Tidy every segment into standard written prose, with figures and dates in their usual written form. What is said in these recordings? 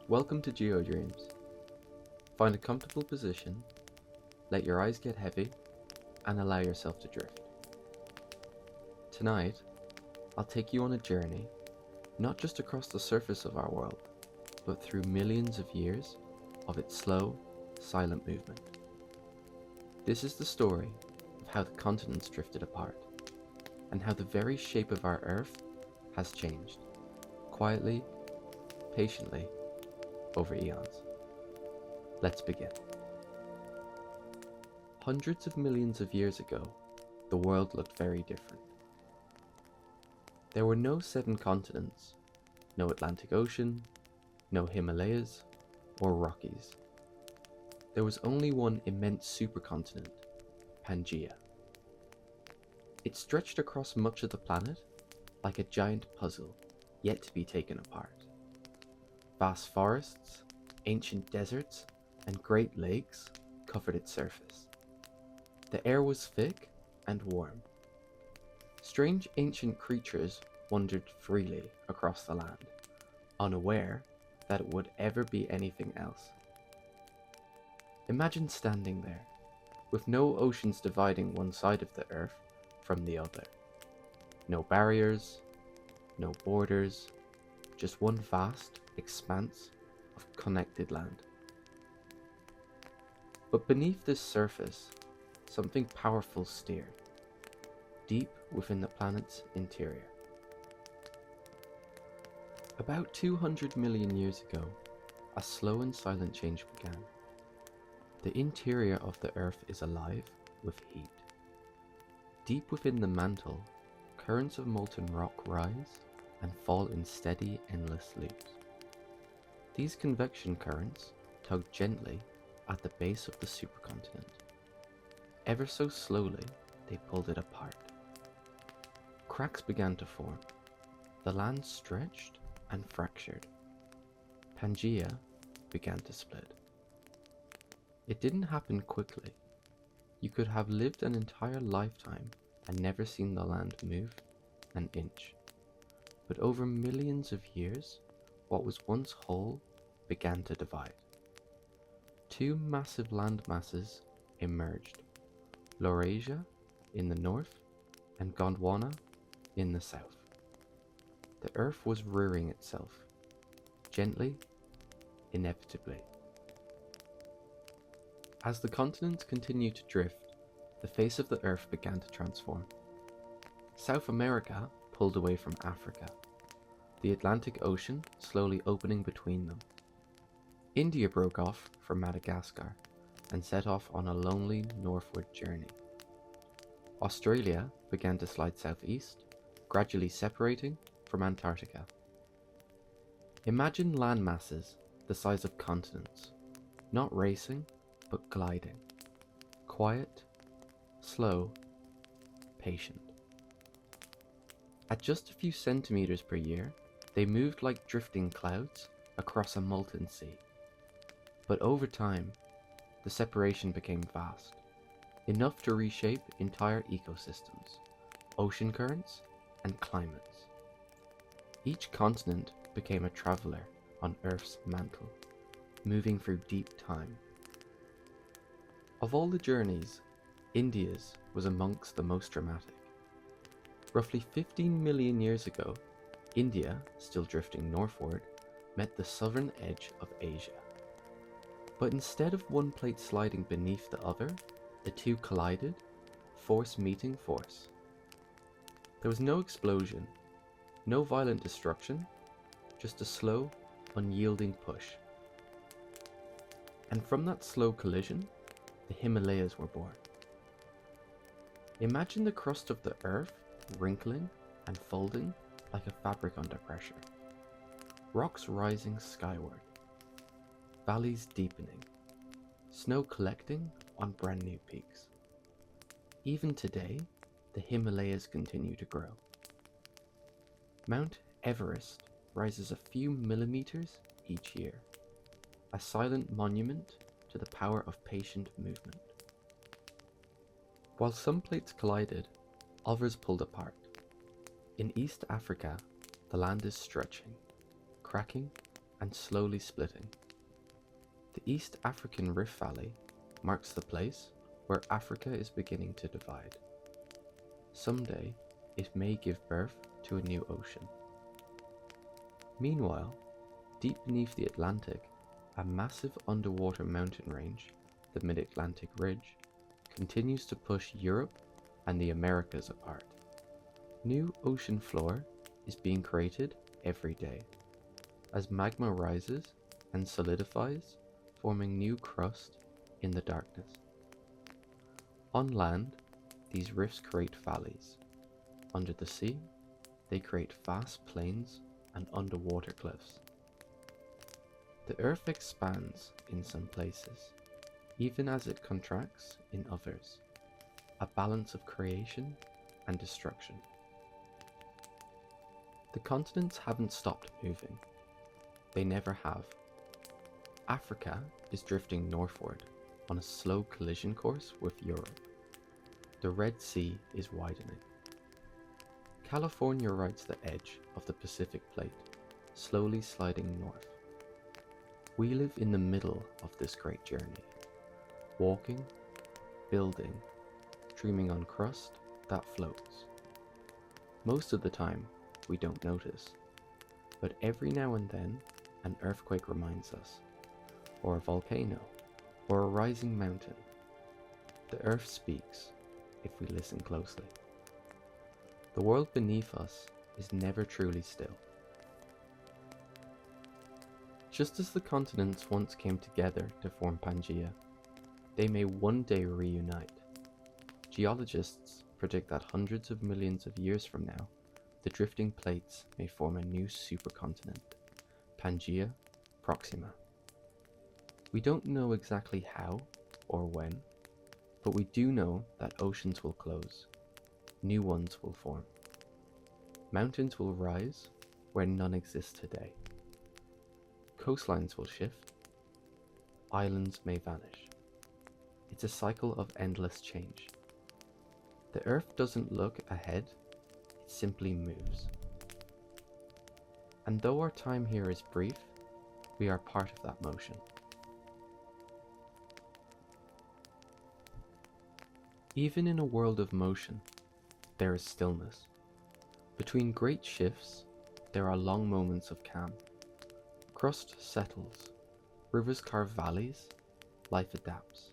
Welcome to Geo Dreams. Find a comfortable position, let your eyes get heavy, and allow yourself to drift. Tonight, I'll take you on a journey, not just across the surface of our world, but through millions of years of its slow, silent movement. This is the story of how the continents drifted apart, and how the very shape of our Earth has changed, quietly, patiently, over eons. Let's begin. Hundreds of millions of years ago, the world looked very different. There were no 7 continents, no Atlantic Ocean, no Himalayas, or Rockies. There was only one immense supercontinent, Pangaea. It stretched across much of the planet like a giant puzzle yet to be taken apart. Vast forests, ancient deserts, and great lakes covered its surface. The air was thick and warm. Strange ancient creatures wandered freely across the land, unaware that it would ever be anything else. Imagine standing there, with no oceans dividing one side of the Earth from the other. No barriers, no borders, just one vast expanse of connected land. But beneath this surface, something powerful stirred, deep within the planet's interior. About 200 million years ago, a slow and silent change began. The interior of the Earth is alive with heat. Deep within the mantle, currents of molten rock rise and fall in steady, endless loops. These convection currents tug gently at the base of the supercontinent. Ever so slowly, they pulled it apart. Cracks began to form. The land stretched and fractured. Pangaea began to split. It didn't happen quickly. You could have lived an entire lifetime and never seen the land move an inch. But over millions of years, what was once whole began to divide. 2 massive land masses emerged, Laurasia in the north and Gondwana in the south. The Earth was rearing itself, gently, inevitably. As the continents continued to drift, the face of the Earth began to transform. South America pulled away from Africa, the Atlantic Ocean slowly opening between them. India broke off from Madagascar and set off on a lonely northward journey. Australia began to slide southeast, gradually separating from Antarctica. Imagine land masses the size of continents, not racing, but gliding. Quiet, slow, patient. At just a few centimeters per year, they moved like drifting clouds across a molten sea. But over time, the separation became vast, enough to reshape entire ecosystems, ocean currents, and climates. Each continent became a traveler on Earth's mantle, moving through deep time. Of all the journeys, India's was amongst the most dramatic. Roughly 15 million years ago, India, still drifting northward, met the southern edge of Asia. But instead of one plate sliding beneath the other, the two collided, force meeting force. There was no explosion, no violent destruction, just a slow, unyielding push. And from that slow collision, the Himalayas were born. Imagine the crust of the Earth wrinkling and folding like a fabric under pressure. Rocks rising skyward, valleys deepening, snow collecting on brand new peaks. Even today, the Himalayas continue to grow. Mount Everest rises a few millimeters each year, a silent monument to the power of patient movement. While some plates collided, others pulled apart. In East Africa, the land is stretching, cracking, and slowly splitting. The East African Rift Valley marks the place where Africa is beginning to divide. Someday, it may give birth to a new ocean. Meanwhile, deep beneath the Atlantic, a massive underwater mountain range, the Mid-Atlantic Ridge, continues to push Europe and the Americas apart. New ocean floor is being created every day, as magma rises and solidifies, forming new crust in the darkness. On land, these rifts create valleys. Under the sea, they create vast plains and underwater cliffs. The Earth expands in some places, even as it contracts in others, a balance of creation and destruction. The continents haven't stopped moving. They never have. Africa is drifting northward on a slow collision course with Europe. The Red Sea is widening. California rides the edge of the Pacific Plate, slowly sliding north. We live in the middle of this great journey, walking, building, dreaming on crust that floats. Most of the time, we don't notice, but every now and then, an earthquake reminds us, or a volcano, or a rising mountain. The earth speaks if we listen closely. The world beneath us is never truly still. Just as the continents once came together to form Pangaea, they may one day reunite. Geologists predict that hundreds of millions of years from now, the drifting plates may form a new supercontinent, Pangaea Proxima. We don't know exactly how or when, but we do know that oceans will close, new ones will form. Mountains will rise where none exist today. Coastlines will shift, islands may vanish. It's a cycle of endless change. The Earth doesn't look ahead, it simply moves. And though our time here is brief, we are part of that motion. Even in a world of motion, there is stillness. Between great shifts, there are long moments of calm. Crust settles, rivers carve valleys, life adapts.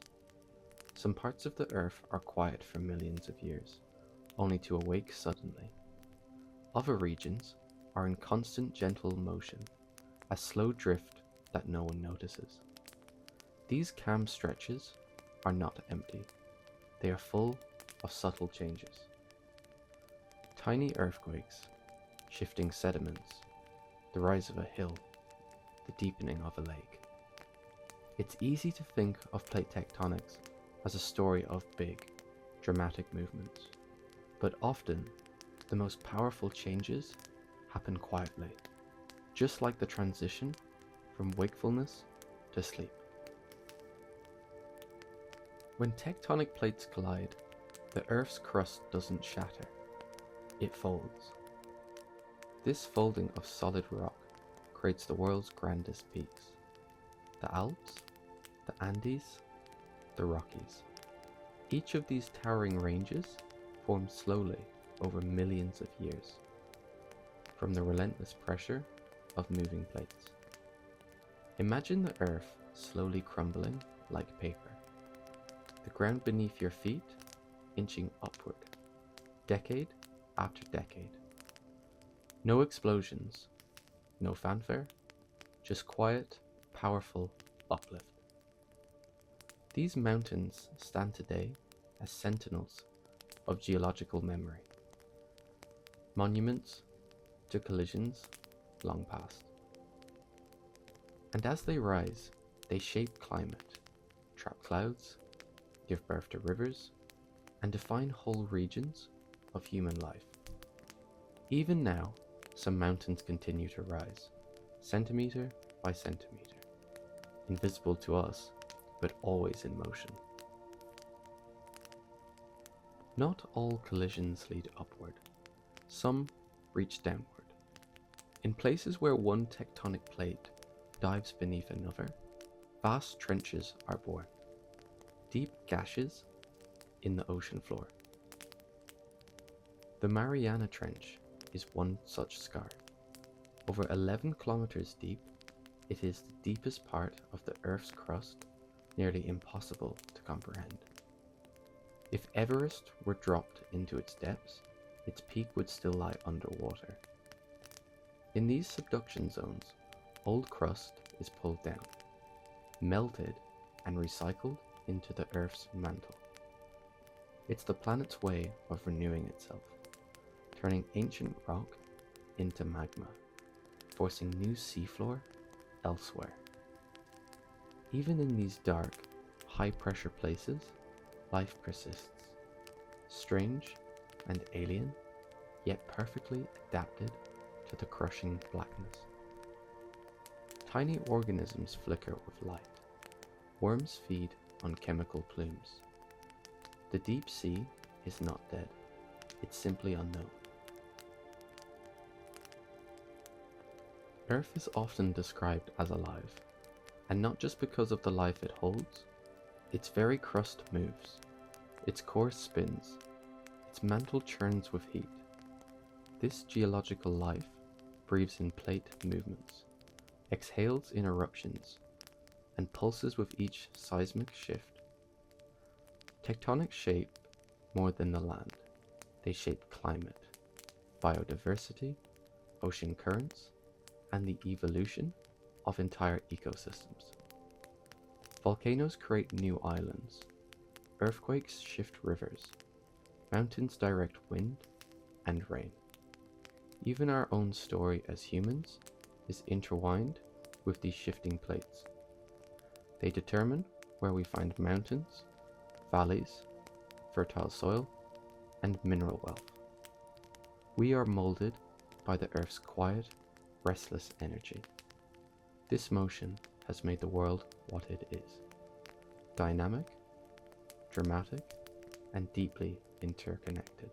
Some parts of the earth are quiet for millions of years, only to awake suddenly. Other regions are in constant gentle motion, a slow drift that no one notices. These calm stretches are not empty. They are full of subtle changes. Tiny earthquakes, shifting sediments, the rise of a hill, the deepening of a lake. It's easy to think of plate tectonics as a story of big, dramatic movements, but often the most powerful changes happen quietly, just like the transition from wakefulness to sleep. When tectonic plates collide, the Earth's crust doesn't shatter, it folds. This folding of solid rock creates the world's grandest peaks. The Alps, the Andes, the Rockies. Each of these towering ranges formed slowly over millions of years, from the relentless pressure of moving plates. Imagine the Earth slowly crumbling like paper. The ground beneath your feet inching upward, decade after decade. No explosions, no fanfare, just quiet, powerful uplift. These mountains stand today as sentinels of geological memory, monuments to collisions long past. And as they rise, they shape climate, trap clouds, give birth to rivers, and define whole regions of human life. Even now, some mountains continue to rise, centimeter by centimeter, invisible to us, but always in motion. Not all collisions lead upward. Some reach downward. In places where one tectonic plate dives beneath another, vast trenches are born, deep gashes in the ocean floor. The Mariana Trench is one such scar. Over 11 kilometers deep, it is the deepest part of the Earth's crust, nearly impossible to comprehend. If Everest were dropped into its depths, its peak would still lie underwater. In these subduction zones, old crust is pulled down, melted, and recycled into the Earth's mantle. It's the planet's way of renewing itself, turning ancient rock into magma, forcing new seafloor elsewhere. Even in these dark, high-pressure places, life persists, strange and alien, yet perfectly adapted to the crushing blackness. Tiny organisms flicker with light. Worms feed on chemical plumes. The deep sea is not dead, it's simply unknown. Earth is often described as alive, and not just because of the life it holds. Its very crust moves, its core spins, its mantle churns with heat. This geological life breathes in plate movements, exhales in eruptions, and pulses with each seismic shift. Tectonics shape more than the land. They shape climate, biodiversity, ocean currents, and the evolution of entire ecosystems. Volcanoes create new islands. Earthquakes shift rivers. Mountains direct wind and rain. Even our own story as humans is intertwined with these shifting plates. They determine where we find mountains, valleys, fertile soil, and mineral wealth. We are molded by the Earth's quiet, restless energy. This motion has made the world what it is: dynamic, dramatic, and deeply interconnected.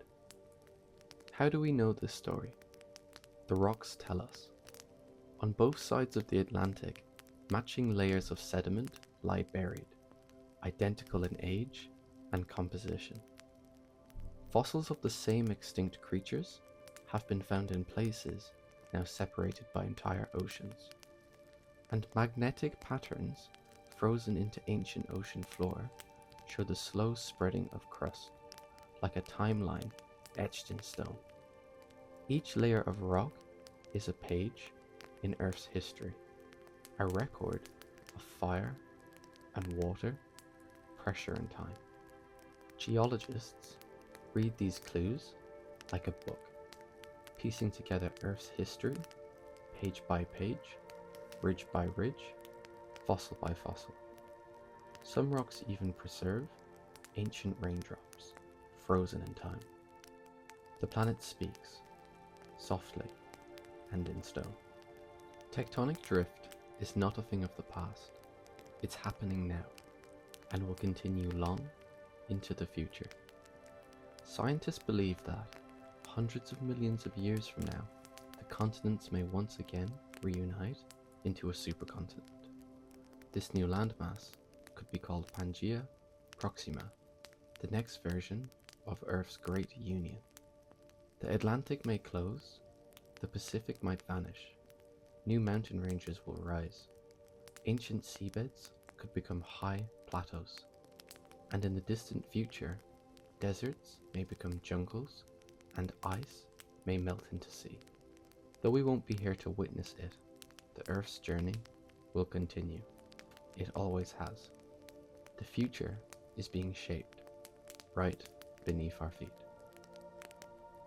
How do we know this story? The rocks tell us. On both sides of the Atlantic, matching layers of sediment lie buried, identical in age and composition. Fossils of the same extinct creatures have been found in places now separated by entire oceans. And magnetic patterns frozen into ancient ocean floor show the slow spreading of crust, like a timeline etched in stone. Each layer of rock is a page in Earth's history, a record of fire and water, pressure and time. Geologists read these clues like a book, piecing together Earth's history, page by page, ridge by ridge, fossil by fossil. Some rocks even preserve ancient raindrops, frozen in time. The planet speaks, softly and in stone. Tectonic drift is not a thing of the past. It's happening now, and will continue long into the future. Scientists believe that, hundreds of millions of years from now, the continents may once again reunite into a supercontinent. This new landmass could be called Pangaea Proxima, the next version of Earth's Great Union. The Atlantic may close, the Pacific might vanish, new mountain ranges will rise, ancient seabeds could become high plateaus, and in the distant future, deserts may become jungles and ice may melt into sea. Though we won't be here to witness it, the Earth's journey will continue. It always has. The future is being shaped right beneath our feet.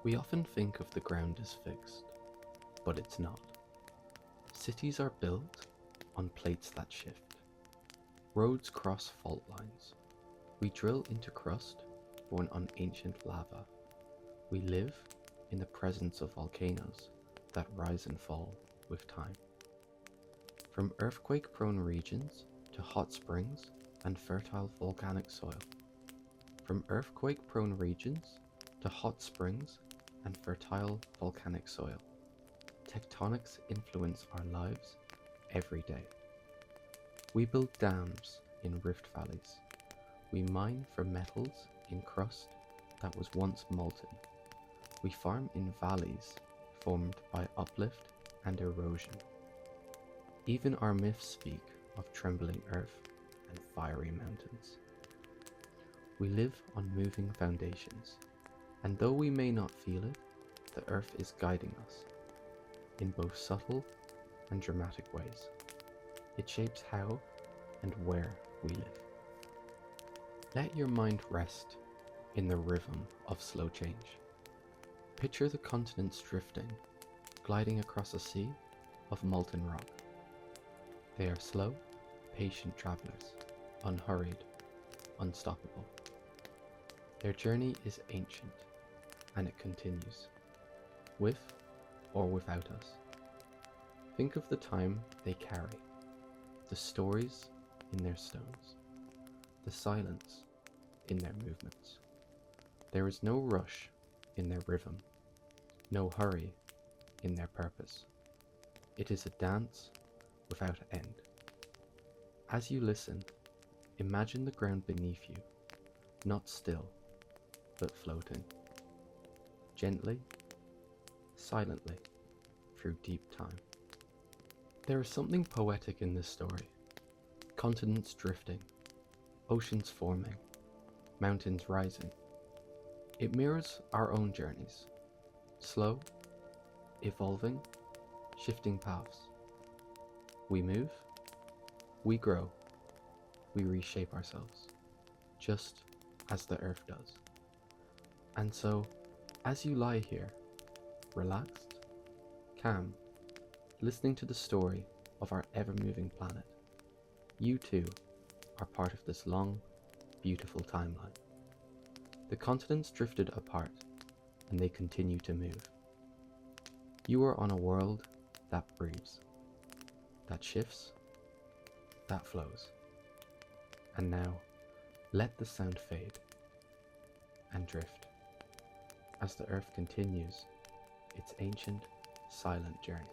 We often think of the ground as fixed, but it's not. Cities are built on plates that shift. Roads cross fault lines. We drill into crust born on ancient lava. We live in the presence of volcanoes that rise and fall with time. From earthquake-prone regions to hot springs and fertile volcanic soil. From earthquake-prone regions to hot springs and fertile volcanic soil. Tectonics influence our lives every day. We build dams in rift valleys. We mine for metals in crust that was once molten. We farm in valleys formed by uplift and erosion. Even our myths speak of trembling earth and fiery mountains. We live on moving foundations, and though we may not feel it, the earth is guiding us in both subtle and dramatic ways. It shapes how and where we live. Let your mind rest in the rhythm of slow change. Picture the continents drifting, gliding across a sea of molten rock. They are slow, patient travelers, unhurried, unstoppable. Their journey is ancient, and it continues, with or without us. Think of the time they carry, the stories in their stones, the silence in their movements. There is no rush in their rhythm, no hurry in their purpose. It is a dance without end. As you listen, imagine the ground beneath you, not still, but floating, gently, silently, through deep time. There is something poetic in this story. Continents drifting, oceans forming, mountains rising. It mirrors our own journeys, slow, evolving, shifting paths. We move, we grow, we reshape ourselves, just as the earth does. And so, as you lie here, relaxed, calm, listening to the story of our ever-moving planet, you too are part of this long, beautiful timeline. The continents drifted apart, and they continue to move. You are on a world that breathes, that shifts, that flows. And now, let the sound fade and drift as the earth continues its ancient, silent journey.